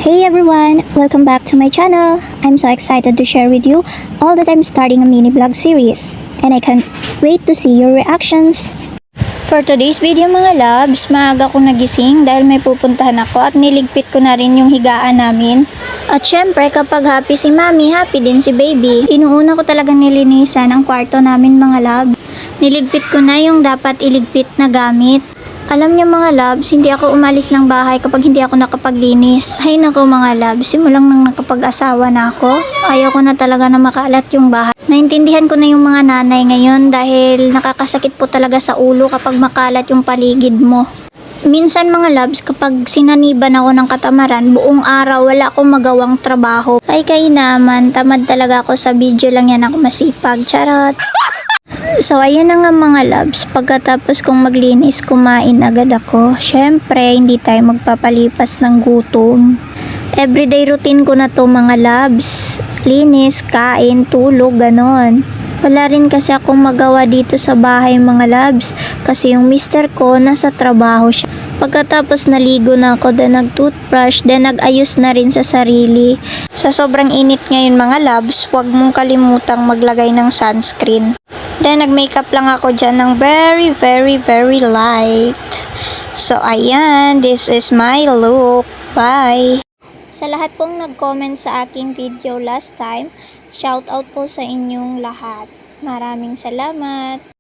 Hey everyone! Welcome back to my channel. I'm so excited to share with you all that I'm starting a mini vlog series. And I can't wait to see your reactions. For today's video mga loves, maaga kong nagising dahil may pupuntahan ako at niligpit ko na rin yung higaan namin. At syempre kapag happy si mami, happy din si baby. Inuuna ko talagang nilinisan ang kwarto namin mga love. Niligpit ko na yung dapat iligpit na gamit. Alam niyo mga loves, hindi ako umalis ng bahay kapag hindi ako nakapaglinis. Ay nako mga loves, simulang nang nakapag-asawa na ako, ayaw ko na talaga na makalat yung bahay. Naintindihan ko na yung mga nanay ngayon dahil nakakasakit po talaga sa ulo kapag makalat yung paligid mo. Minsan mga loves, kapag sinaniban ako ng katamaran, buong araw wala akong magawang trabaho. Ay kay naman, tamad talaga ako sa video lang yan ako masipag. Charot! So ayun na nga mga loves, pagkatapos kong maglinis, kumain agad ako. Syempre, hindi tayo magpapalipas ng gutom. Everyday routine ko na to mga loves. Linis, kain, tulog, ganon. Wala rin kasi akong magawa dito sa bahay mga loves, kasi yung mister ko nasa trabaho siya. Pagkatapos naligo na ako, then nag-toothbrush, then nag-ayos na rin sa sarili. Sa sobrang init ngayon mga loves, huwag mong kalimutang maglagay ng sunscreen. Then nag-makeup lang ako dyan ng very light. So ayan, this is my look. Bye! Sa lahat pong nag-comment sa aking video last time, shout out po sa inyong lahat. Maraming salamat!